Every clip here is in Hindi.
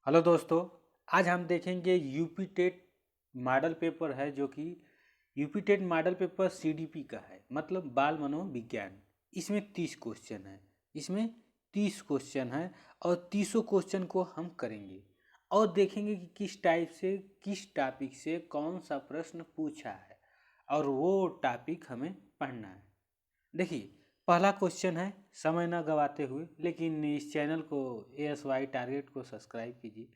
हेलो दोस्तों, आज हम देखेंगे यूपी टेट मॉडल पेपर है जो कि UP TET model paper CDP का है, मतलब बाल मनोविज्ञान। इसमें 30 क्वेश्चन है। इसमें 30 क्वेश्चन है और 30 क्वेश्चन को हम करेंगे और देखेंगे कि किस टाइप से किस टॉपिक से कौन सा प्रश्न पूछा है और वो टॉपिक हमें पढ़ना है। देखिए, पहला क्वेश्चन है, समय न गवाते हुए लेकिन इस चैनल को ASY टारगेट को सब्सक्राइब कीजिए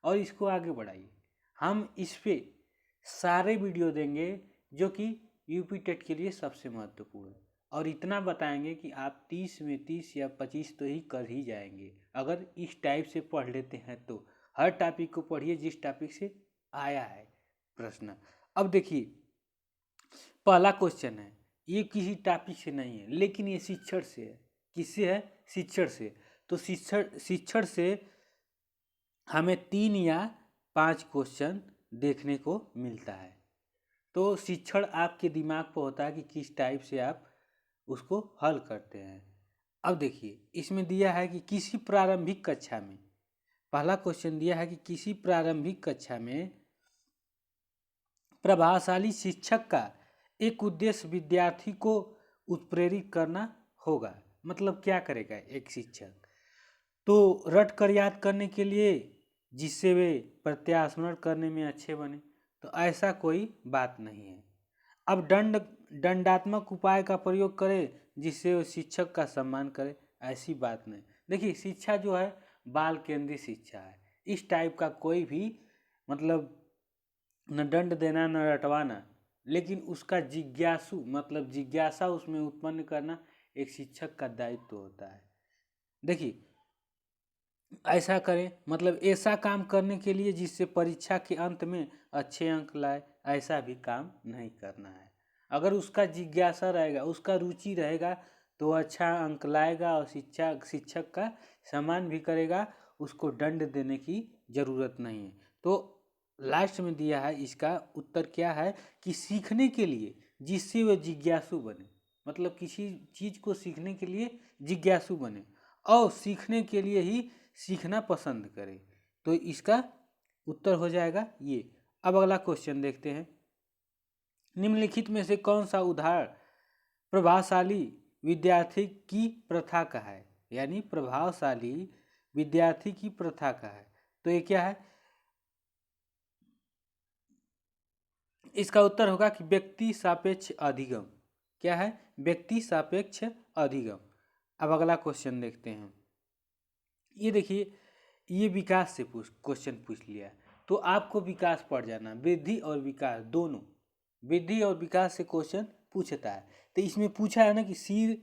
और इसको आगे बढ़ाइए। हम इस पे सारे वीडियो देंगे जो कि यूपी टेट के लिए सबसे महत्वपूर्ण है और इतना बताएंगे कि आप 30 में 30 या 25 तो ही कर ही जाएंगे अगर इस टाइप से पढ़ लेते हैं। तो हर टॉपिक को पढ़िए जिस टॉपिक से आया है प्रश्न। अब देखिए, पहला क्वेश्चन है, ये किसी टॉपिक से नहीं है लेकिन ये शिक्षण से है। किससे है? शिक्षण से। तो शिक्षण से हमें 3 या 5 क्वेश्चन देखने को मिलता है। तो शिक्षण आपके दिमाग पर होता है कि किस टाइप से आप उसको हल करते हैं। अब देखिए, इसमें दिया है कि किसी प्रारंभिक कक्षा में, पहला क्वेश्चन दिया है कि किसी प्रारंभिक कक्षा में प्रभावशाली शिक्षक का एक उद्देश्य विद्यार्थी को उत्प्रेरित करना होगा। मतलब क्या करेगा एक शिक्षक? तो रट कर याद करने के लिए, जिससे वे प्रत्यास्मरण करने में अच्छे बने। तो ऐसा कोई बात नहीं है। अब दंडात्मक उपाय का प्रयोग करे जिससे वो शिक्षक का सम्मान करे, ऐसी बात नहीं। देखिए, शिक्षा जो है बाल केंद्रित शिक्षा है। इस टाइप का कोई भी मतलब न दंड देना न रटवाना, लेकिन उसका जिज्ञासु मतलब जिज्ञासा उसमें उत्पन्न करना एक शिक्षक का दायित्व होता है। देखिए, ऐसा करें मतलब ऐसा काम करने के लिए जिससे परीक्षा के अंत में अच्छे अंक लाए, ऐसा भी काम नहीं करना है। अगर उसका जिज्ञासा रहेगा, उसका रुचि रहेगा तो अच्छा अंक लाएगा और शिक्षक का सम्मान भी करेगा। उसको दंड देने की ज़रूरत नहीं है। तो लास्ट में दिया है, इसका उत्तर क्या है कि सीखने के लिए जिससे वह जिज्ञासु बने, मतलब किसी चीज़ को सीखने के लिए जिज्ञासु बने और सीखने के लिए ही सीखना पसंद करें। तो इसका उत्तर हो जाएगा ये। अब अगला क्वेश्चन देखते हैं, निम्नलिखित में से कौन सा उदाहरण प्रभावशाली विद्यार्थी की प्रथा का है? यानी प्रभावशाली विद्यार्थी की प्रथा का है। तो ये क्या है? इसका उत्तर होगा कि व्यक्ति सापेक्ष अधिगम। क्या है? व्यक्ति सापेक्ष अधिगम। अब अगला क्वेश्चन देखते हैं। ये देखिए, ये विकास से क्वेश्चन पूछ लिया। तो आपको विकास पढ़ जाना, वृद्धि और विकास दोनों, वृद्धि और विकास से क्वेश्चन पूछता है। तो इसमें पूछा है ना कि सिर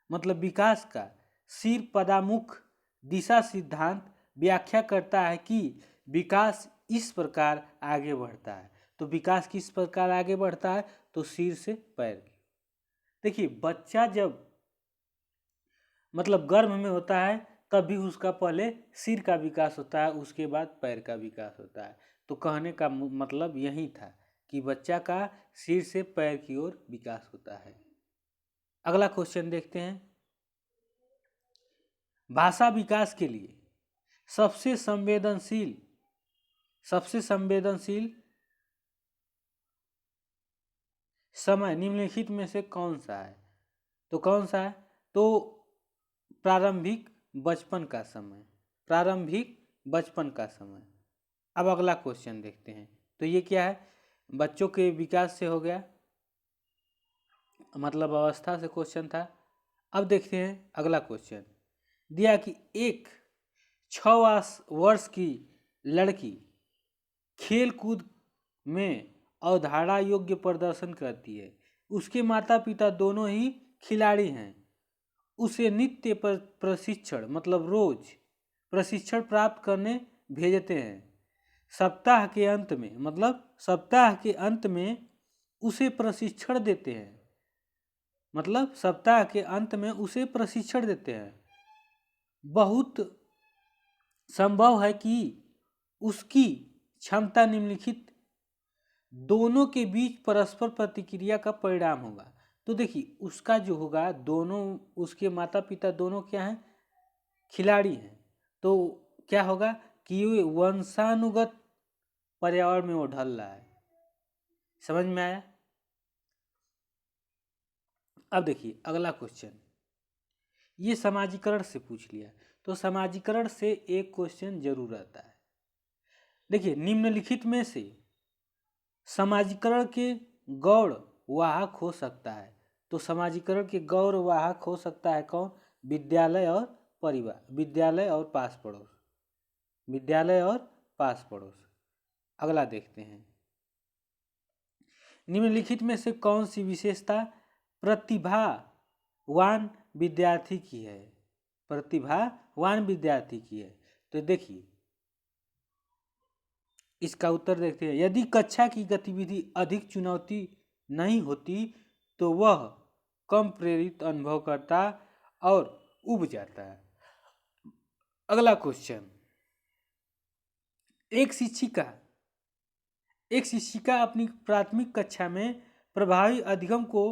मतलब विकास का सिर पदामुख दिशा सिद्धांत व्याख्या करता है कि विकास इस प्रकार आगे बढ़ता है। तो विकास किस प्रकार आगे बढ़ता है? तो सिर से पैर की। देखिए, बच्चा जब मतलब गर्भ में होता है तभी उसका पहले सिर का विकास होता है, उसके बाद पैर का विकास होता है। तो कहने का मतलब यही था कि बच्चा का सिर से पैर की ओर विकास होता है। अगला क्वेश्चन देखते हैं, भाषा विकास के लिए सबसे संवेदनशील समय निम्नलिखित में से कौन सा है? तो कौन सा है? तो प्रारंभिक बचपन का समय, प्रारंभिक बचपन का समय। अब अगला क्वेश्चन देखते हैं। तो ये क्या है? बच्चों के विकास से हो गया, मतलब अवस्था से क्वेश्चन था। अब देखते हैं अगला क्वेश्चन, दिया कि एक 6 वर्ष की लड़की खेल कूद में अवधारणा योग्य प्रदर्शन करती है, उसके माता पिता दोनों ही खिलाड़ी हैं, उसे नित्य प्रशिक्षण मतलब रोज प्रशिक्षण प्राप्त करने भेजते हैं। सप्ताह के अंत में मतलब सप्ताह के अंत में उसे प्रशिक्षण देते हैं, मतलब सप्ताह के अंत में उसे प्रशिक्षण देते हैं। बहुत संभव है कि उसकी क्षमता निम्नलिखित दोनों के बीच परस्पर प्रतिक्रिया का परिणाम होगा। तो देखिए, उसका जो होगा, दोनों उसके माता पिता दोनों क्या हैं? खिलाड़ी हैं। तो क्या होगा कि वंशानुगत पर्यावरण में वो ढल रहा है। समझ में आया? अब देखिए अगला क्वेश्चन, ये समाजीकरण से पूछ लिया, तो समाजीकरण से एक क्वेश्चन जरूर आता है। देखिए निम्नलिखित में से समाजीकरण के गौड़ वाहक हो सकता है, तो समाजीकरण के गौड़ वाहक हो सकता है कौन? विद्यालय और परिवार, विद्यालय और पास पड़ोस, विद्यालय और पास पड़ोस। अगला देखते हैं, निम्नलिखित में से कौन सी विशेषता प्रतिभावान विद्यार्थी की है? प्रतिभावान विद्यार्थी की है। तो देखिए इसका उत्तर देखते हैं, यदि कक्षा की गतिविधि अधिक चुनौती नहीं होती तो वह कम प्रेरित अनुभव करता और उब जाता है। अगला क्वेश्चन, एक शिक्षिका अपनी प्राथमिक कक्षा में प्रभावी अधिगम को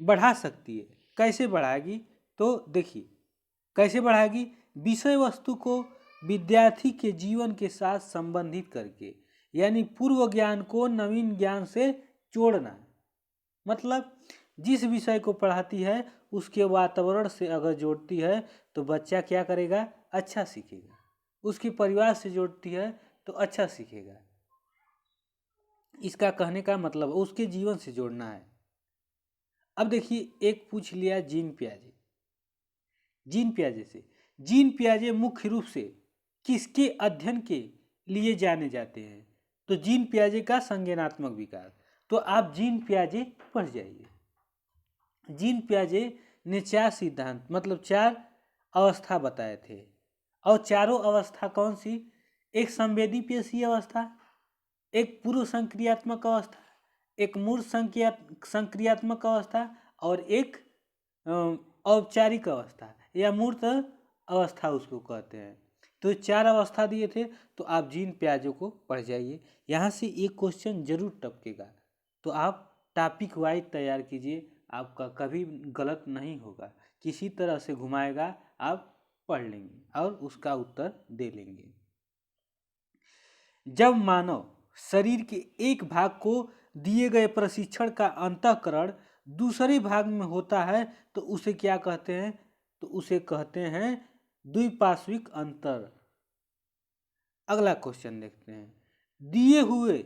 बढ़ा सकती है। कैसे बढ़ाएगी? तो देखिए कैसे बढ़ाएगी, विषय वस्तु को विद्यार्थी के जीवन के साथ संबंधित करके, यानी पूर्व ज्ञान को नवीन ज्ञान से जोड़ना। मतलब जिस विषय को पढ़ाती है उसके वातावरण से अगर जोड़ती है तो बच्चा क्या करेगा? अच्छा सीखेगा। उसके परिवार से जोड़ती है तो अच्छा सीखेगा। इसका कहने का मतलब उसके जीवन से जोड़ना है। अब देखिए एक पूछ लिया जीन पियाजे, जीन पियाजे से, जीन पियाजे मुख्य रूप से किसके अध्ययन के लिए जाने जाते हैं? तो जीन पियाजे का संज्ञानात्मक विकास। तो आप जीन पियाजे पढ़ जाइए। जीन पियाजे ने 4 सिद्धांत मतलब 4 अवस्था बताए थे, और चारों अवस्था कौन सी? एक संवेदी पेशीय अवस्था, एक पूर्व संक्रियात्मक अवस्था, एक मूर्त संक्रियात्मक अवस्था और एक औपचारिक अवस्था या मूर्त अवस्था उसको कहते हैं। तो 4 अवस्था दिए थे, तो आप जीन पियाजे को पढ़ जाइए। यहाँ से एक क्वेश्चन जरूर टपकेगा, तो आप टॉपिक वाइज तैयार कीजिए, आपका कभी गलत नहीं होगा। किसी तरह से घुमाएगा, आप पढ़ लेंगे और उसका उत्तर दे लेंगे। जब मानव शरीर के एक भाग को दिए गए प्रशिक्षण का अंतःकरण दूसरे भाग में होता है तो उसे क्या कहते हैं? तो उसे कहते हैं द्विपार्श्विक अंतर। अगला क्वेश्चन देखते हैं, दिए हुए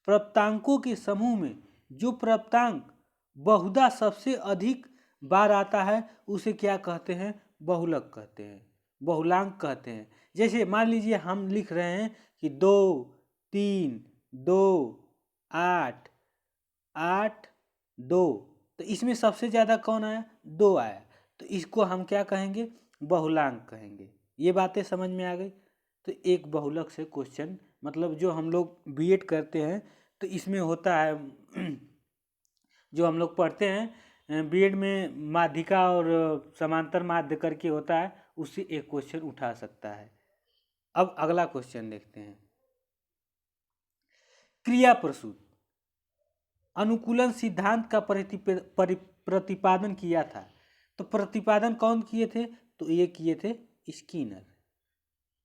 प्राप्तांकों के समूह में जो प्राप्तांक बहुधा सबसे अधिक बार आता है उसे क्या कहते हैं? बहुलक कहते हैं, बहुलांक कहते हैं। जैसे मान लीजिए हम लिख रहे हैं कि 2, 3, 2, 8, 8, 2, तो इसमें सबसे ज़्यादा कौन आया? 2 आया, तो इसको हम क्या कहेंगे? बहुलांक कहेंगे। ये बातें समझ में आ गई? तो एक बहुलक से क्वेश्चन, मतलब जो हम लोग बीएड करते हैं तो इसमें होता है, जो हम लोग पढ़ते हैं बीएड में माध्यिका और समांतर माध्य करके होता है, उससे एक क्वेश्चन उठा सकता है। अब अगला क्वेश्चन देखते हैं, क्रिया प्रसूत अनुकूलन सिद्धांत का प्रतिपादन किया था। तो प्रतिपादन कौन किए थे? तो ये किए थे स्किनर।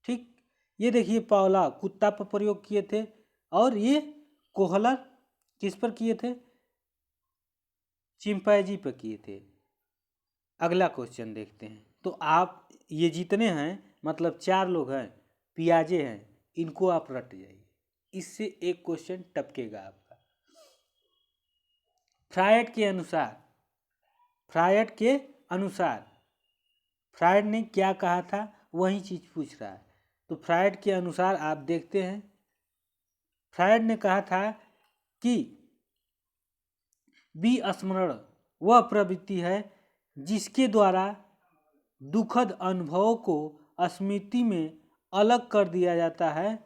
ठीक, ये देखिए पावला कुत्ता पर प्रयोग किए थे, और ये कोहलर किस पर किए थे? चिंपैंजी पर किए थे। अगला क्वेश्चन देखते हैं, तो आप ये जितने हैं मतलब 4 लोग हैं, पियाजे हैं, इनको आप रट जाइए, इससे एक क्वेश्चन टपकेगा आपका। फ्रायड के अनुसार फ्रायड ने क्या कहा था वही चीज पूछ रहा है। तो फ्रायड के अनुसार आप देखते हैं, फ्रायड ने कहा था कि विस्मरण वह प्रवृत्ति है जिसके द्वारा दुखद अनुभवों को स्मृति में अलग कर दिया जाता है।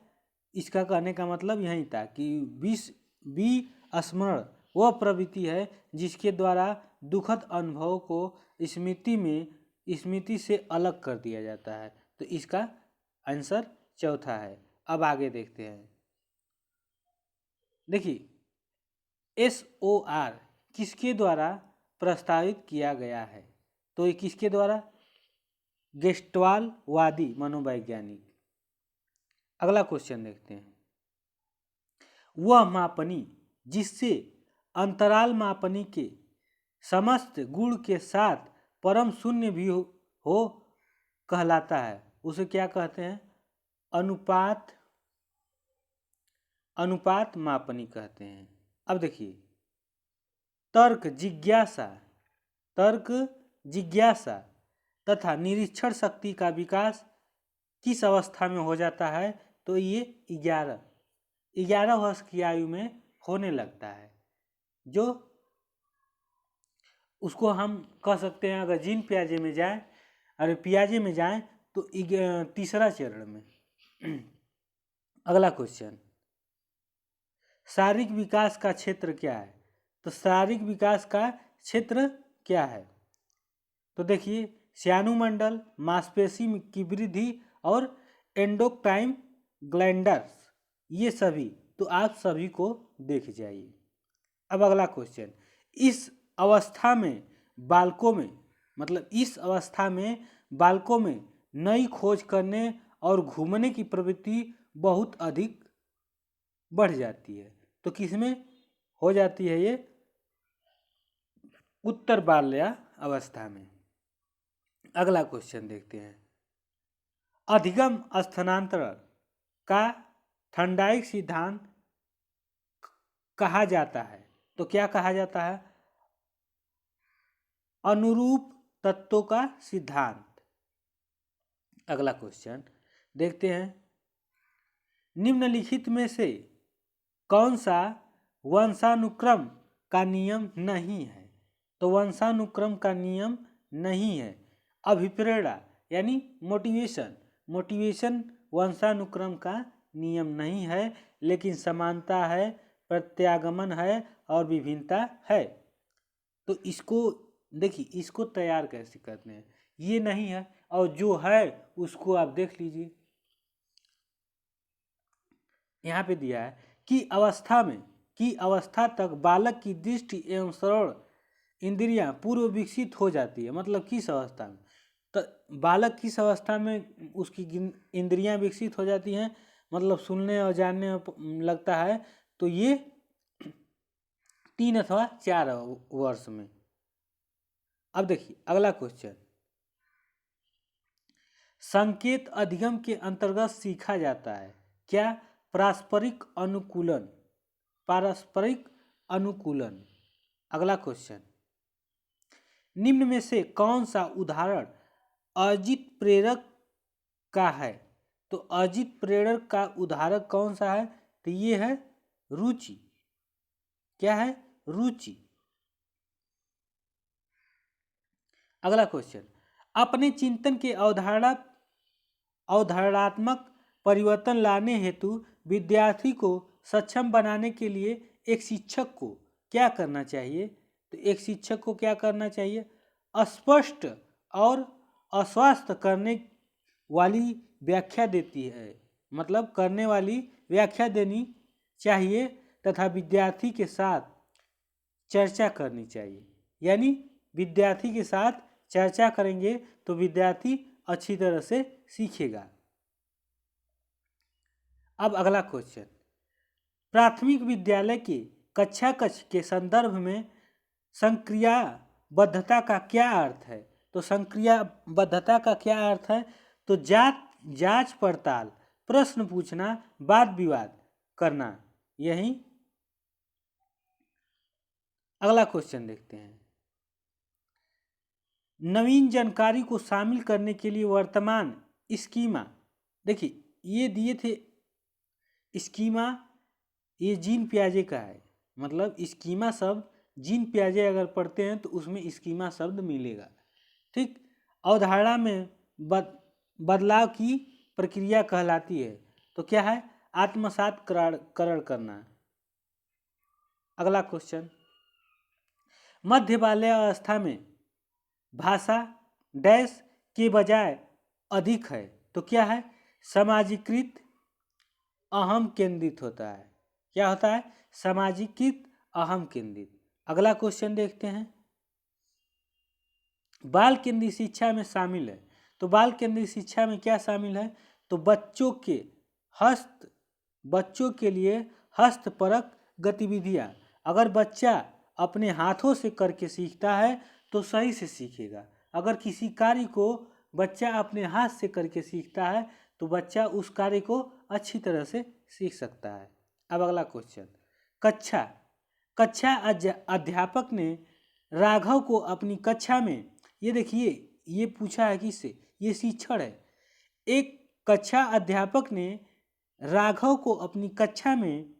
इसका कहने का मतलब यही था कि विस्मरण वह प्रवृत्ति है जिसके द्वारा दुखद अनुभवों को स्मृति से अलग कर दिया जाता है। तो इसका आंसर चौथा है। अब आगे देखते हैं, देखिए SOR किसके द्वारा प्रस्तावित किया गया है? तो ये किसके द्वारा? गेस्टवालवादी मनोवैज्ञानिक। अगला क्वेश्चन देखते हैं। वह मापनी जिससे अंतराल मापनी के समस्त गुण के साथ परम शून्य भी हो कहलाता है, उसे क्या कहते हैं? अनुपात मापनी कहते हैं। अब देखिए, तर्क जिज्ञासा तथा निरीक्षण शक्ति का विकास किस अवस्था में हो जाता है? तो ये 11 वर्ष की आयु में होने लगता है, जो उसको हम कह सकते हैं, अगर जीन पियाजे में जाए तो तीसरा चरण में। अगला क्वेश्चन, शारीरिक विकास का क्षेत्र क्या है? तो शारीरिक विकास का क्षेत्र क्या है? तो देखिए, श्यानुमंडल, मांसपेशी की वृद्धि और एंडोक्राइन ग्लैंडर्स, ये सभी, तो आप सभी को देख जाइए। अब अगला क्वेश्चन, इस अवस्था में बालकों में नई खोज करने और घूमने की प्रवृत्ति बहुत अधिक बढ़ जाती है। तो किसमें हो जाती है ये? उत्तर बाल्या अवस्था में। अगला क्वेश्चन देखते हैं। अधिगम स्थानांतरण का थर्मोडायनामिक सिद्धांत कहा जाता है, तो क्या कहा जाता है? अनुरूप तत्वों का सिद्धांत। अगला क्वेश्चन देखते हैं। निम्नलिखित में से कौन सा वंशानुक्रम का नियम नहीं है? तो वंशानुक्रम का नियम नहीं है। अभिप्रेरणा यानी मोटिवेशन वंशानुक्रम का नियम नहीं है, लेकिन समानता है, प्रत्यागमन है और विभिन्नता है। तो इसको देखिए, इसको तैयार कैसे करते हैं? ये नहीं है, और जो है उसको आप देख लीजिए। यहाँ पे दिया है कि अवस्था तक बालक की दृष्टि एवं श्रवण इंद्रियां पूर्व विकसित हो जाती है। मतलब किस अवस्था में? तो बालक किस अवस्था में उसकी इंद्रियां विकसित हो जाती हैं? मतलब सुनने और जानने में लगता है, तो ये 3 अथवा 4 वर्ष में। अब देखिए अगला क्वेश्चन, संकेत अधिगम के अंतर्गत सीखा जाता है क्या? पारस्परिक अनुकूलन। अगला क्वेश्चन, निम्न में से कौन सा उदाहरण अजित प्रेरक का है? तो अजित प्रेरक का उदाहरण कौन सा है? तो ये है रुचि। क्या है? रुचि। अगला क्वेश्चन, अपने चिंतन के अवधारणात्मक परिवर्तन लाने हेतु विद्यार्थी को सक्षम बनाने के लिए एक शिक्षक को क्या करना चाहिए? तो एक शिक्षक को क्या करना चाहिए? अस्पष्ट और अस्वस्थ करने वाली व्याख्या देती है, मतलब करने वाली व्याख्या देनी चाहिए तथा विद्यार्थी के साथ चर्चा करनी चाहिए। यानी विद्यार्थी के साथ चर्चा करेंगे तो विद्यार्थी अच्छी तरह से सीखेगा। अब अगला क्वेश्चन, प्राथमिक विद्यालय के कक्षा के संदर्भ में संक्रियाबद्धता का क्या अर्थ है? तो संक्रियाबद्धता का क्या अर्थ है? तो जांच पड़ताल, प्रश्न पूछना, वाद विवाद करना। यही अगला क्वेश्चन देखते हैं। नवीन जानकारी को शामिल करने के लिए वर्तमान स्कीमा, देखिए ये दिए थे स्कीमा, ये जीन पियाजे का है। मतलब स्कीमा शब्द जीन पियाजे अगर पढ़ते हैं तो उसमें स्कीमा शब्द मिलेगा। ठीक, अवधारणा में बदलाव की प्रक्रिया कहलाती है। तो क्या है? आत्मसात करण करना। अगला क्वेश्चन, मध्य बाल्य अवस्था में भाषा डैश के बजाय अधिक है। तो क्या है? सामाजिकृत अहम केंद्रित होता है। क्या होता है? सामाजिकृत अहम केंद्रित। अगला क्वेश्चन देखते हैं, बाल केंद्रित शिक्षा में शामिल है। तो बाल केंद्रित शिक्षा में क्या शामिल है? तो बच्चों के लिए हस्तपरक गतिविधियाँ। अगर बच्चा अपने हाथों से करके सीखता है तो सही से सीखेगा। अगर किसी कार्य को बच्चा अपने हाथ से करके सीखता है तो बच्चा उस कार्य को अच्छी तरह से सीख सकता है। अब अगला क्वेश्चन, कक्षा अध्यापक ने राघव को अपनी कक्षा में, ये देखिए ये पूछा है किससे, ये शिक्षण है। एक कक्षा अध्यापक ने राघव को अपनी कक्षा में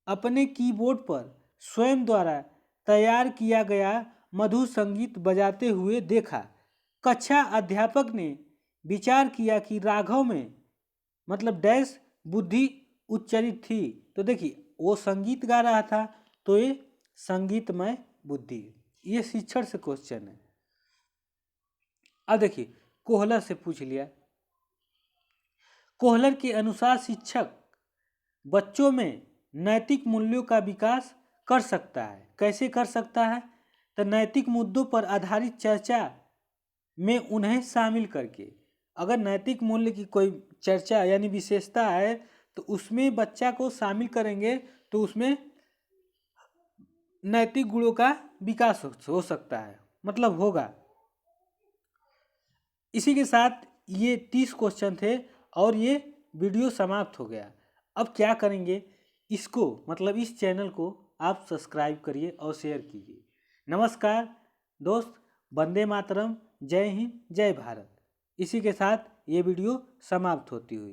अपने कीबोर्ड पर स्वयं द्वारा तैयार किया गया मधुर संगीत बजाते हुए देखा। कक्षा अध्यापक ने विचार किया कि राघव में मतलब डैश बुद्धि उच्चरित थी। तो देखिए वो संगीत गा रहा था तो ये संगीतमय बुद्धि। ये शिक्षण से क्वेश्चन है। अब देखिए कोहलर से पूछ लिया। कोहलर के अनुसार शिक्षक बच्चों में नैतिक मूल्यों का विकास कर सकता है। कैसे कर सकता है? तो नैतिक मुद्दों पर आधारित चर्चा में उन्हें शामिल करके। अगर नैतिक मूल्य की कोई चर्चा यानी विशेषता है तो उसमें बच्चा को शामिल करेंगे तो उसमें नैतिक गुणों का विकास हो सकता है, मतलब होगा। इसी के साथ ये 30 क्वेश्चन थे और ये वीडियो समाप्त हो गया। अब क्या करेंगे, इसको मतलब इस चैनल को आप सब्सक्राइब करिए और शेयर कीजिए। नमस्कार दोस्त, वंदे मातरम, जय हिंद, जय भारत। इसी के साथ ये वीडियो समाप्त होती हुई।